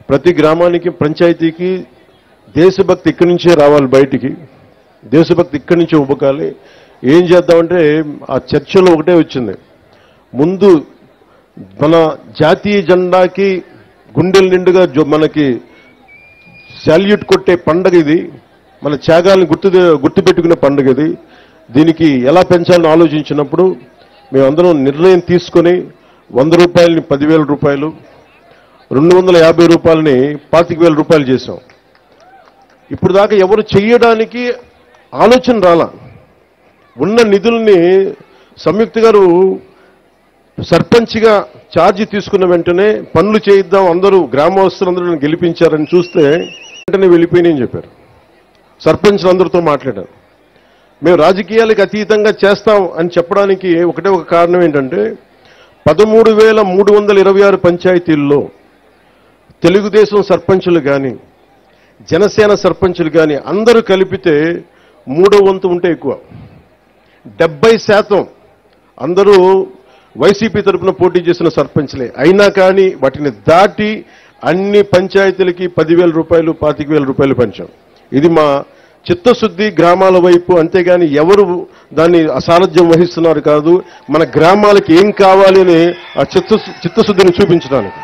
ప్రతి గ్రామానికి పంచాయతీకి దేశభక్తి ఇక్కడి నుంచే రావాలి, బయటికి దేశభక్తి ఇక్కడి నుంచే ఉబ్బకాలి. ఏం చేద్దామంటే ఆ చర్చలో ఒకటే వచ్చింది, ముందు మన జాతీయ జెండాకి గుండెల నిండుగా మనకి శాల్యూట్ కొట్టే పండుగ ఇది, మన త్యాగాలను గుర్తుపెట్టుకునే పండుగ ఇది. దీనికి ఎలా పెంచాలని ఆలోచించినప్పుడు మేమందరం నిర్ణయం తీసుకొని 100 రూపాయలని 10,000 రూపాయలు, 250 రూపాయలని 25,000 రూపాయలు చేశాం. ఇప్పుడు దాకా ఎవరు చెయ్యడానికి ఆలోచన రాలా. ఉన్న నిధుల్ని సంయుక్త గారు సర్పంచ్గా ఛార్జీ తీసుకున్న వెంటనే పనులు చేయిద్దాం, అందరూ గ్రామస్తులందరూ గెలిపించారని చూస్తే వెంటనే వెళ్ళిపోయినాయని చెప్పారు. సర్పంచ్లందరితో మాట్లాడారు. మేము రాజకీయాలకు అతీతంగా చేస్తాం అని చెప్పడానికి ఒకటే ఒక కారణం ఏంటంటే 13,326 పంచాయతీల్లో తెలుగుదేశం సర్పంచులు కానీ జనసేన సర్పంచులు కానీ అందరూ కలిపితే 3వ వంతు ఉంటే ఎక్కువ. 70% అందరూ వైసీపీ తరఫున పోటీ చేసిన సర్పంచ్లే. అయినా కానీ వాటిని దాటి అన్ని పంచాయతీలకి 10,000 రూపాయలు 25,000 రూపాయలు పంచాం. ఇది మా చిత్తశుద్ధి గ్రామాల వైపు, అంతేగాని ఎవరు దాన్ని అసారథ్యం వహిస్తున్నారు కాదు, మన గ్రామాలకి ఏం కావాలి అని ఆ చిత్తశుద్ధిని చూపించడానికి.